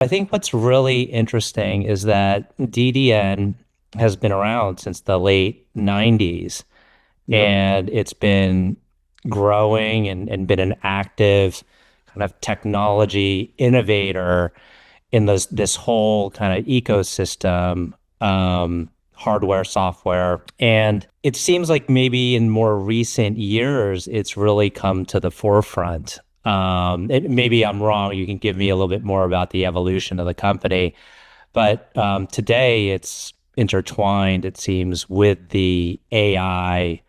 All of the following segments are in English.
I think what's really interesting is that DDN has been around since the late 90s, Yep. and it's been growing and been an active kind of technology innovator in this whole kind of ecosystem, hardware, software. And it seems like maybe in more recent years, it's really come to the forefront. Maybe I'm wrong. You can give me a little bit more about the evolution of the company. But today it's intertwined, it seems, with the AI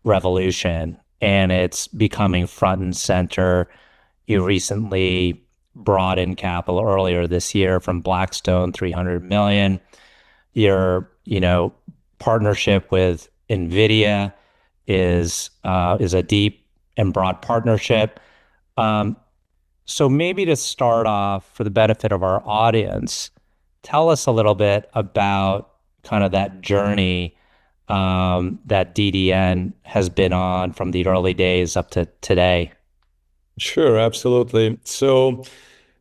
revolution, and it's becoming front and center. You recently brought in capital earlier this year from Blackstone, 300 million. Your, partnership with NVIDIA is a deep and broad partnership. Um, so maybe to start off, for the benefit of our audience, tell us a little bit about kind of that journey that DDN has been on from the early days up to today. Sure, absolutely. So,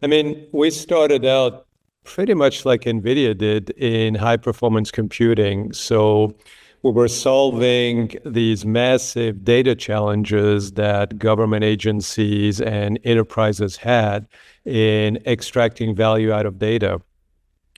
I mean, we started out pretty much like NVIDIA did in high performance computing. So, we were solving these massive data challenges that government agencies and enterprises had in extracting value out of data.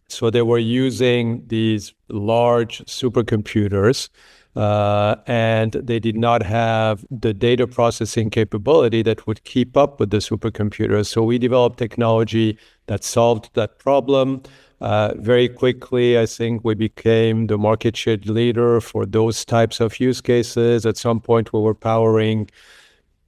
So they were using these large supercomputers, and they did not have the data processing capability that would keep up with the supercomputers. So we developed technology that solved that problem. Very quickly, I think we became the market share leader for those types of use cases. At some point, we were powering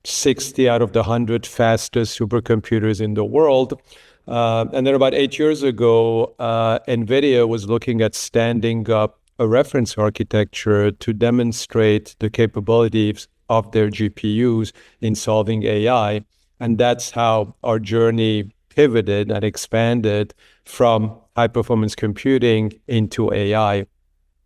60 out of the 100 fastest supercomputers in the world. And then about 8 years ago, NVIDIA was looking at standing up a reference architecture to demonstrate the capabilities of their GPUs in solving AI. And that's how our journey pivoted and expanded from high performance computing into AI.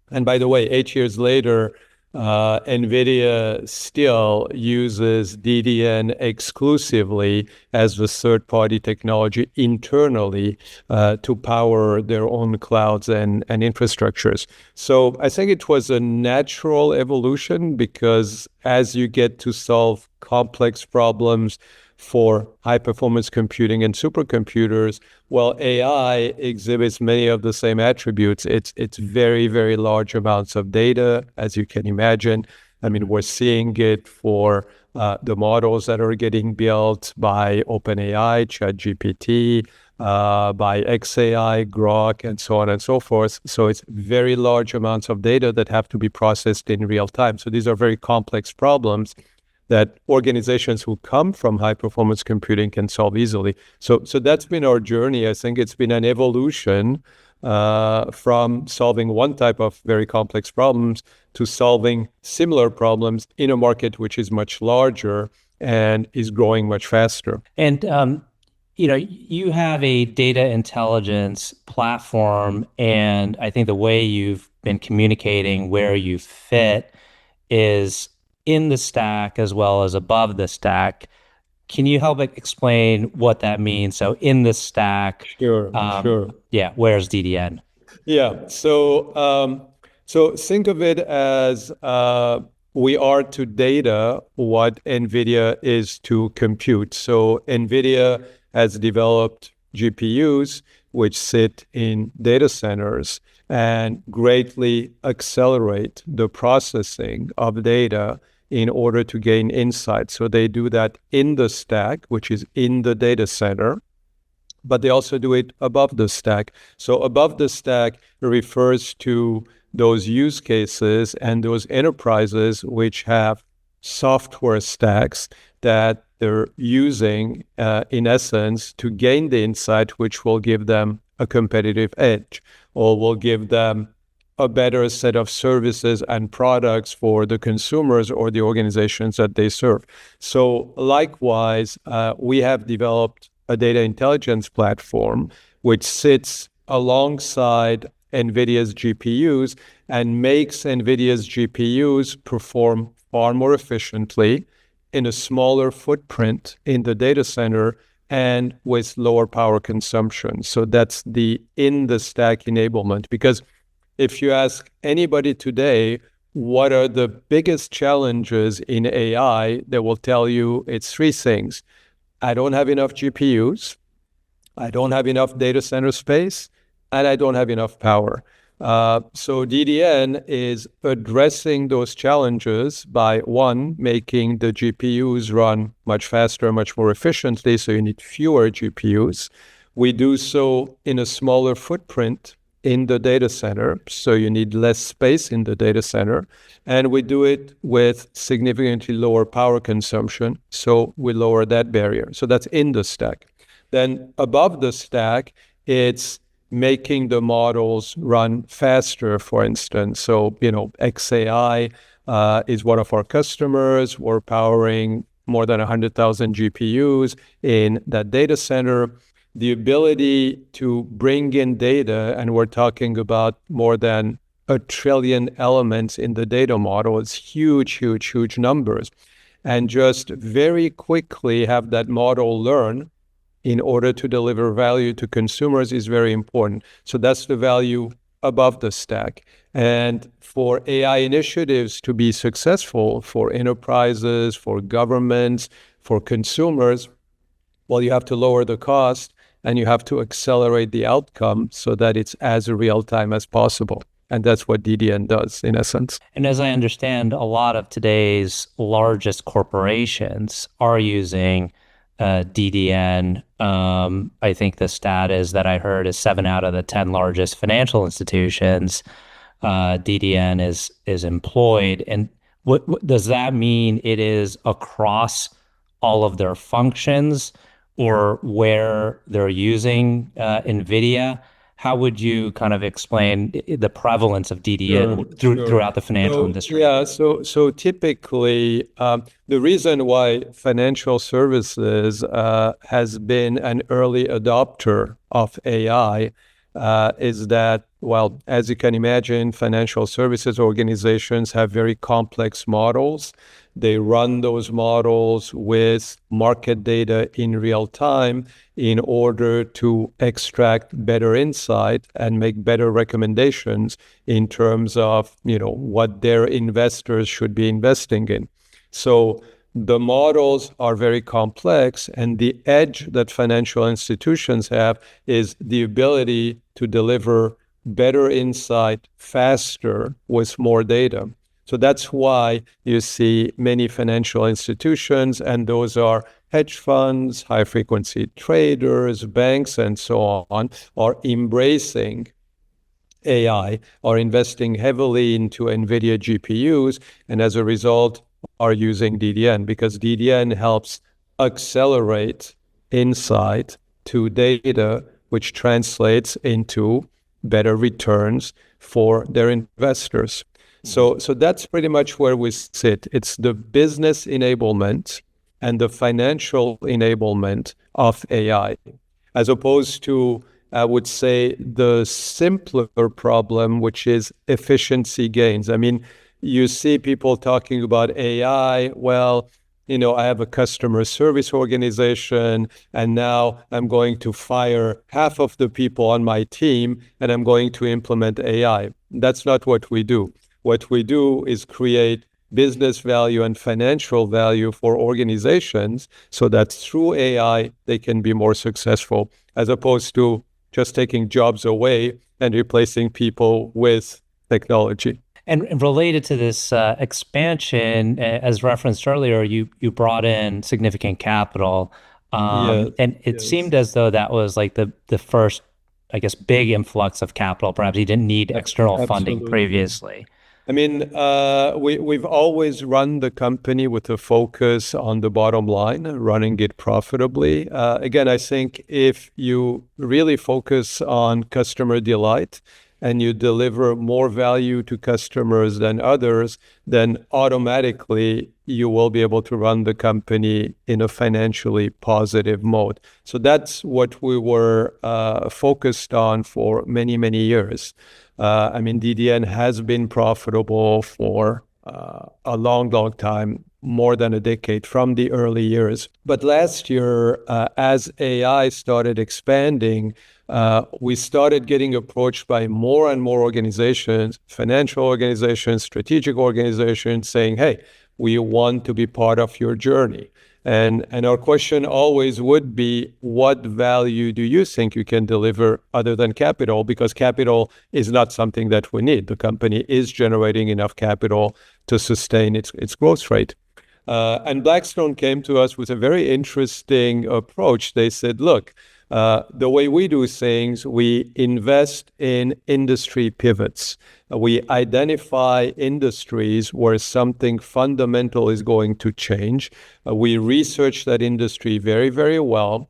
And by the way, 8 years later, NVIDIA still uses DDN exclusively as the third-party technology internally to power their own clouds and infrastructures. So I think it was a natural evolution because as you get to solve complex problems for high performance computing and supercomputers, well, AI exhibits many of the same attributes. It's very, very large amounts of data, as you can imagine. I mean, we're seeing it for the models that are getting built by OpenAI, ChatGPT, by XAI, Grok, and so on and so forth. So it's very large amounts of data that have to be processed in real time. So these are very complex problems that organizations who come from high performance computing can solve easily. So that's been our journey. I think it's been an evolution from solving one type of very complex problems to solving similar problems in a market which is much larger and is growing much faster. And you have a data intelligence platform, and I think the way you've been communicating where you fit is in the stack as well as above the stack. Can you help explain what that means? So in the stack, Sure, sure. yeah, where's DDN? Yeah. So think of it as we are to data what NVIDIA is to compute. So NVIDIA has developed GPUs which sit in data centers and greatly accelerate the processing of data in order to gain insight. So they do that in the stack, which is in the data center, but they also do it above the stack. So above the stack refers to those use cases and those enterprises which have software stacks that they're using, in essence, to gain the insight, which will give them a competitive edge or will give them a better set of services and products for the consumers or the organizations that they serve. So likewise, we have developed a data intelligence platform which sits alongside NVIDIA's GPUs and makes NVIDIA's GPUs perform far more efficiently in a smaller footprint in the data center and with lower power consumption. So that's the in the stack enablement. Because if you ask anybody today, what are the biggest challenges in AI, they will tell you it's three things. I don't have enough GPUs, I don't have enough data center space, and I don't have enough power. So DDN is addressing those challenges by one, making the GPUs run much faster, much more efficiently, so you need fewer GPUs. We do so in a smaller footprint in the data center, so you need less space in the data center. And we do it with significantly lower power consumption, so we lower that barrier. So that's in the stack. Then above the stack, it's making the models run faster, for instance. So, XAI is one of our customers. We're powering more than 100,000 GPUs in that data center. The ability to bring in data, and we're talking about more than 1 trillion elements in the data model. It's huge, huge, huge numbers. And just very quickly have that model learn in order to deliver value to consumers is very important. So that's the value above the stack. And for AI initiatives to be successful for enterprises, for governments, for consumers, well, you have to lower the cost and you have to accelerate the outcome so that it's as real time as possible. And that's what DDN does, in essence. And as I understand, a lot of today's largest corporations are using DDN. I think the stat is that I heard is 7 out of the 10 largest financial institutions, DDN is employed. And what does that mean? It is across all of their functions or where they're using NVIDIA? How would you kind of explain the prevalence of DDN throughout the financial industry? Yeah, so typically, the reason why financial services has been an early adopter of AI is that, well, as you can imagine, financial services organizations have very complex models. They run those models with market data in real time in order to extract better insight and make better recommendations in terms of, what their investors should be investing in. So the models are very complex, and the edge that financial institutions have is the ability to deliver better insight faster with more data. So that's why you see many financial institutions, and those are hedge funds, high-frequency traders, banks, and so on, are embracing AI, are investing heavily into NVIDIA GPUs, and as a result, are using DDN because DDN helps accelerate insight to data, which translates into better returns for their investors. So that's pretty much where we sit. It's the business enablement and the financial enablement of AI, as opposed to, I would say, the simpler problem, which is efficiency gains. I mean, you see people talking about AI. Well, I have a customer service organization, and now I'm going to fire half of the people on my team, and I'm going to implement AI. That's not what we do. What we do is create business value and financial value for organizations so that through AI, they can be more successful, as opposed to just taking jobs away and replacing people with technology. And related to this expansion, as referenced earlier, you brought in significant capital, and it seemed as though that was like the first, I guess, big influx of capital. Perhaps you didn't need external funding previously. I mean, we've always run the company with a focus on the bottom line, running it profitably. Again, I think if you really focus on customer delight and you deliver more value to customers than others, then automatically you will be able to run the company in a financially positive mode. So that's what we were focused on for many, many years. I mean, DDN has been profitable for a long, long time. more than a decade from the early years. But last year, as AI started expanding, we started getting approached by more and more organizations, financial organizations, strategic organizations saying, hey, we want to be part of your journey. And our question always would be, what value do you think you can deliver other than capital? Because capital is not something that we need. The company is generating enough capital to sustain its growth rate. And Blackstone came to us with a very interesting approach. They said, look, the way we do things, we invest in industry pivots. We identify industries where something fundamental is going to change. We research that industry very, very well.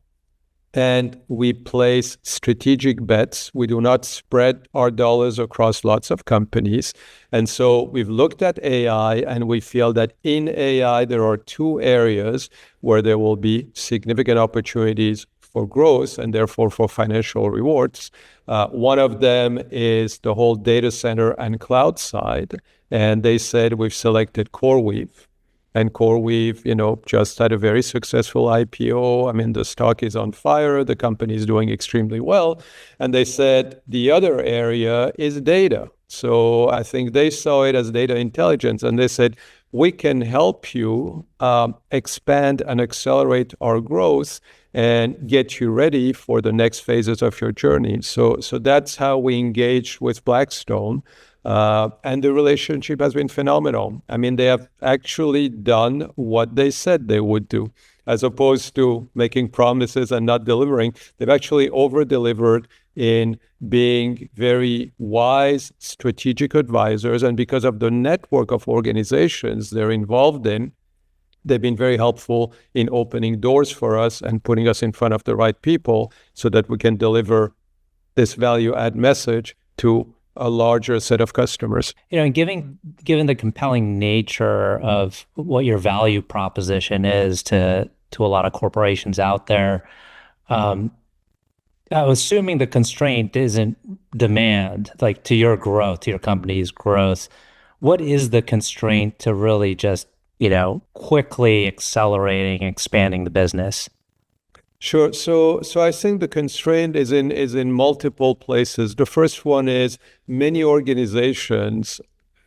And we place strategic bets. We do not spread our dollars across lots of companies. And so we've looked at AI, and we feel that in AI, there are two areas where there will be significant opportunities for growth and therefore for financial rewards. One of them is the whole data center and cloud side. And they said we've selected CoreWeave. And CoreWeave, just had a very successful IPO. I mean, the stock is on fire. The company is doing extremely well. And they said the other area is data. So I think they saw it as data intelligence. And they said, we can help you expand and accelerate our growth and get you ready for the next phases of your journey. So that's how we engaged with Blackstone. And the relationship has been phenomenal. I mean, they have actually done what they said they would do, as opposed to making promises and not delivering. They've actually over-delivered in being very wise, strategic advisors. And because of the network of organizations they're involved in, they've been very helpful in opening doors for us and putting us in front of the right people so that we can deliver this value-add message to a larger set of customers. And given the compelling nature of what your value proposition is to a lot of corporations out there, I'm assuming the constraint isn't demand, like to your growth, to your company's growth. What is the constraint to really just, quickly accelerating, expanding the business? Sure. So I think the constraint is in multiple places. The first one is many organizations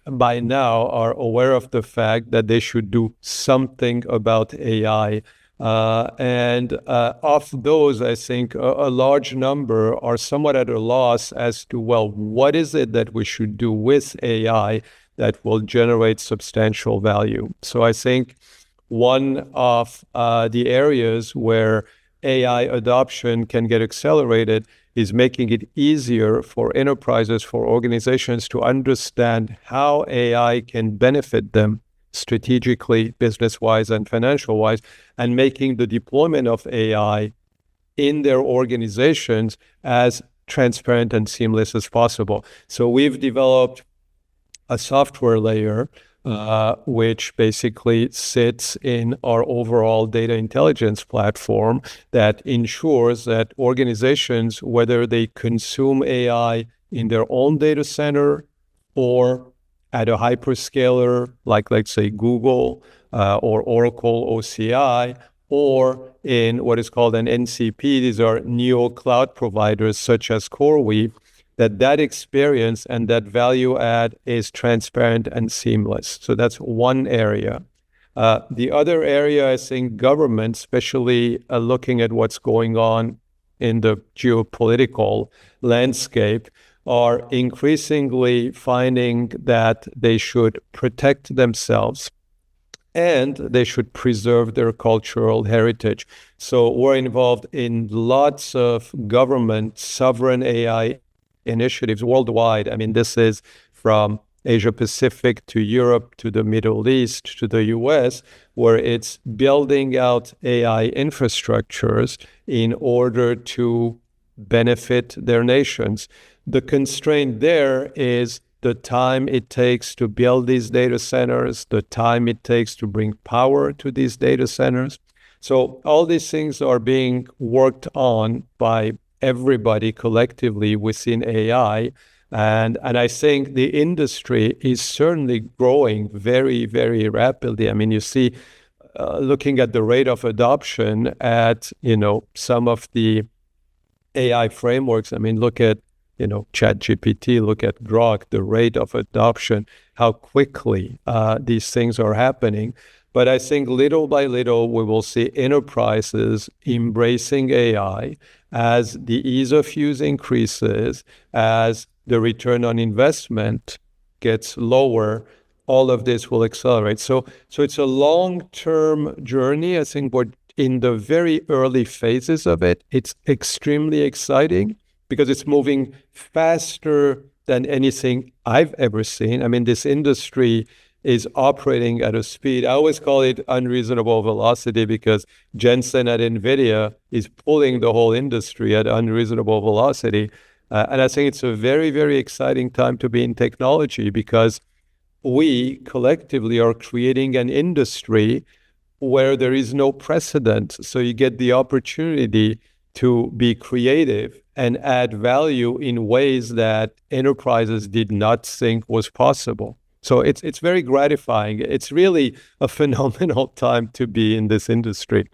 by now are aware of the fact that they should do something about AI. And of those, I think a large number are somewhat at a loss as to, well, what is it that we should do with AI that will generate substantial value? So I think one of the areas where AI adoption can get accelerated is making it easier for enterprises, for organizations to understand how AI can benefit them strategically, business-wise, and financial-wise, and making the deployment of AI in their organizations as transparent and seamless as possible. So we've developed a software layer which basically sits in our overall data intelligence platform that ensures that organizations, whether they consume AI in their own data center or at a hyperscaler, like let's say Google or Oracle OCI, or in what is called an NCP, these are neo cloud providers such as CoreWeave, that experience and that value add is transparent and seamless. So that's one area. The other area, I think government, especially looking at what's going on in the geopolitical landscape, are increasingly finding that they should protect themselves and they should preserve their cultural heritage. So we're involved in lots of government sovereign AI initiatives worldwide. I mean, this is from Asia Pacific to Europe to the Middle East to the US, where it's building out AI infrastructures in order to benefit their nations. The constraint there is the time it takes to build these data centers, the time it takes to bring power to these data centers. So all these things are being worked on by everybody collectively within AI. And I think the industry is certainly growing very, very rapidly. I mean, you see, looking at the rate of adoption at, some of the AI frameworks. I mean, look at, ChatGPT, look at Grok, the rate of adoption, how quickly these things are happening. But I think little by little, we will see enterprises embracing AI as the ease of use increases, as the return on investment gets lower. All of this will accelerate. So it's a long-term journey. I think we're in the very early phases of it. It's extremely exciting because it's moving faster than anything I've ever seen. I mean, this industry is operating at a speed. I always call it unreasonable velocity because Jensen at NVIDIA is pulling the whole industry at unreasonable velocity. And I think it's a very, very exciting time to be in technology because we collectively are creating an industry where there is no precedent. So you get the opportunity to be creative and add value in ways that enterprises did not think was possible. So it's very gratifying. It's really a phenomenal time to be in this industry.